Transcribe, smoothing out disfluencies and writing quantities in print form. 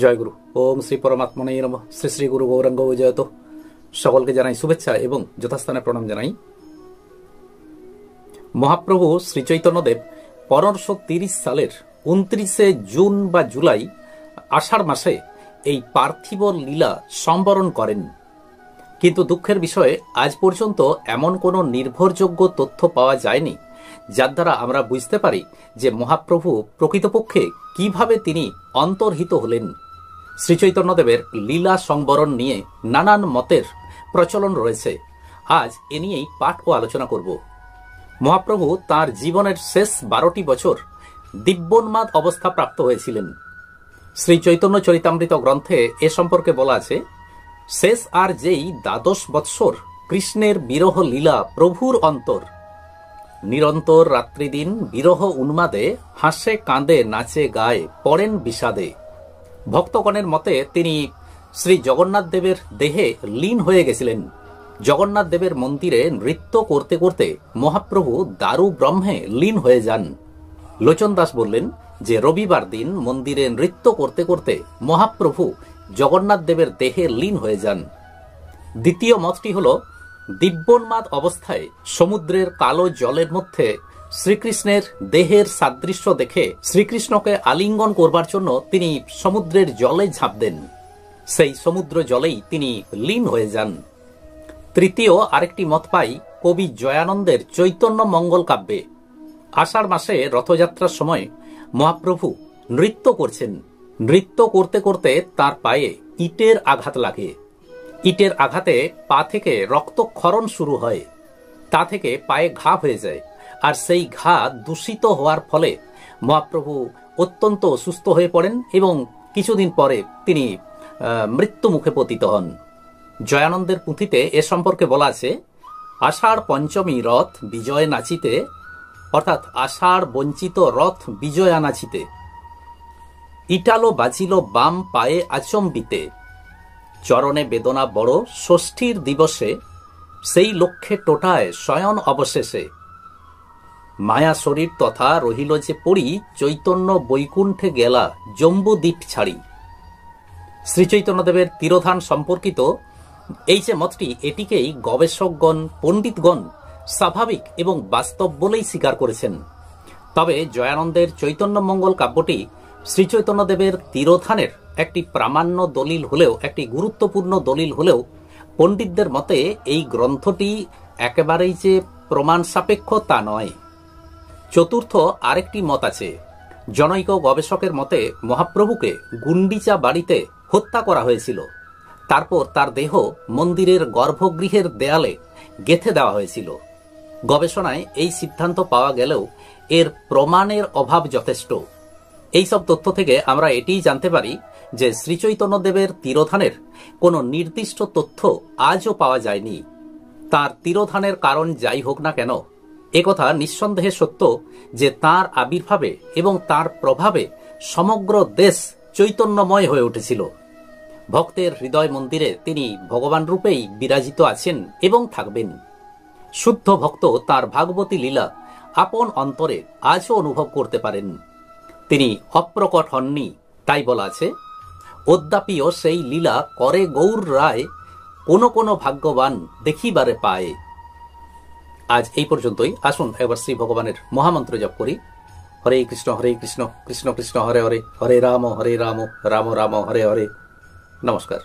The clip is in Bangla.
জয়গুরু। ওম শ্রী পরমাত্মনেই নমঃ। শ্রী শ্রী গুরু গৌরাঙ্গ জয়ত। সকলকে জানাই শুভেচ্ছা এবং যথাস্থানে প্রণাম জানাই। মহাপ্রভু শ্রী চৈতন্যদেব 1530 সালের 29 জুন বা জুলাই আষাঢ় মাসে এই পার্থিব লীলা সম্বরণ করেন। কিন্তু দুঃখের বিষয়ে আজ পর্যন্ত এমন কোনো নির্ভরযোগ্য তথ্য পাওয়া যায়নি যার দ্বারা আমরা বুঝতে পারি যে মহাপ্রভু প্রকৃতপক্ষে কিভাবে তিনি অন্তর্হিত হলেন। শ্রীচৈতন্যদেবের লীলা সংবরণ নিয়ে নানান মতের প্রচলন রয়েছে। আজ এ নিয়েই পাঠ ও আলোচনা করব। মহাপ্রভু তাঁর জীবনের শেষ 12টি বছর দিব্যোন্মাদ অবস্থা প্রাপ্ত হয়েছিলেন। শ্রী চৈতন্য চরিতামৃত গ্রন্থে এ সম্পর্কে বলা আছে, শেষ আর যেই 12 বৎসর কৃষ্ণের বিরহ লীলা প্রভুর অন্তর, নিরন্তর রাত্রিদিন বিরহ উন্মাদে হাসে কাঁদে নাচে গায়ে পড়েন বিষাদে। ভক্তগণের মতে তিনি শ্রী জগন্নাথ দেবের দেহে লীন হয়ে গেছিলেন। জগন্নাথ দেবের মন্দিরে নৃত্য করতে করতে মহাপ্রভু দারু ব্রহ্মে লীন হয়ে যান। লোচন দাস বললেন যে রবিবার দিন মন্দিরে নৃত্য করতে করতে মহাপ্রভু জগন্নাথ দেবের দেহে লীন হয়ে যান। দ্বিতীয় মতটি হল, দিব্যোন্মাদ অবস্থায় সমুদ্রের কালো জলের মধ্যে শ্রীকৃষ্ণের দেহের সাদৃশ্য দেখে শ্রীকৃষ্ণকে আলিঙ্গন করবার জন্য তিনি সমুদ্রের জলে ঝাঁপ দেন। সেই সমুদ্র জলেই তিনি লীন হয়ে যান। তৃতীয় আরেকটি মত পাই কবি জয়ানন্দের চৈতন্য মঙ্গল কাব্যে। আষাঢ় মাসে রথযাত্রার সময় মহাপ্রভু নৃত্য করছেন। নৃত্য করতে করতে তার পায়ে ইটের আঘাত লাগে। ইটের আঘাতে পা থেকে রক্তক্ষরণ শুরু হয়। তা থেকে পায়ে ঘা হয়ে যায়। আর সেই ঘা দূষিত হওয়ার ফলে মহাপ্রভু অত্যন্ত অসুস্থ হয়ে পড়েন এবং কিছুদিন পরে তিনি মৃত্যু মুখে পতিত হন। জয়ানন্দের পুঁথিতে এ সম্পর্কে বলা আছে, আষাঢ় পঞ্চমী রথ বিজয় নাচিতে, অর্থাৎ আষাঢ় বঞ্চিত রথ বিজয়া নাচিতে, ইটালো বাজিল বাম পায়ে আচম্বিতে, চরণে বেদনা বড় ষষ্ঠীর দিবসে, সেই লক্ষ্যে টোটায় শয়ন অবশেষে, মায়া শরীর তথা রহিল যে পড়ি, চৈতন্য বৈকুণ্ঠে গেলা জম্বুদ্বীপ ছাড়ি। শ্রীচৈতন্যদেবের তিরোধান সম্পর্কিত এই যে মতটি, এটিকেই গবেষকগণ পণ্ডিতগণ স্বাভাবিক এবং বাস্তব বলেই স্বীকার করেছেন। তবে জয়ানন্দের চৈতন্য মঙ্গল কাব্যটি শ্রীচৈতন্যদেবের তিরোধানের একটি প্রামাণ্য দলিল হলেও, একটি গুরুত্বপূর্ণ দলিল হলেও, পণ্ডিতদের মতে এই গ্রন্থটি একেবারেই যে প্রমাণ সাপেক্ষ তা নয়। চতুর্থ আরেকটি মত আছে। জনৈক গবেষকের মতে মহাপ্রভুকে গুন্ডিচা বাড়িতে হত্যা করা হয়েছিল। তারপর তার দেহ মন্দিরের গর্ভগৃহের দেয়ালে গেঁথে দেওয়া হয়েছিল। গবেষণায় এই সিদ্ধান্ত পাওয়া গেলেও এর প্রমাণের অভাব যথেষ্ট। এইসব তথ্য থেকে আমরা এটিই জানতে পারি যে শ্রীচৈতন্যদেবের তিরোধানের কোনো নির্দিষ্ট তথ্য আজও পাওয়া যায়নি। তার তিরোধানের কারণ যাই হোক না কেন, একথা নিঃসন্দেহে সত্য যে তাঁর আবির্ভাবে এবং তাঁর প্রভাবে সমগ্র দেশ চৈতন্যময় হয়ে উঠেছিল। ভক্তের হৃদয় মন্দিরে তিনি ভগবান রূপেই বিরাজিত আছেন এবং থাকবেন। শুদ্ধ ভক্ত তাঁর ভাগবতী লীলা আপন অন্তরে আজও অনুভব করতে পারেন। তিনি অপ্রকট হননি, তাই বলা আছে, অদ্যাপিও সেই লীলা করে গৌর রায়, কোনো কোনো ভাগ্যবান দেখিবারে পায়। আজ এই পর্যন্তই। আসুন এবার শ্রী ভগবানের মহামন্ত্র জপ করি। হরে কৃষ্ণ কৃষ্ণ কৃষ্ণ হরে হরে, হরে রাম রাম রাম হরে হরে। নমস্কার।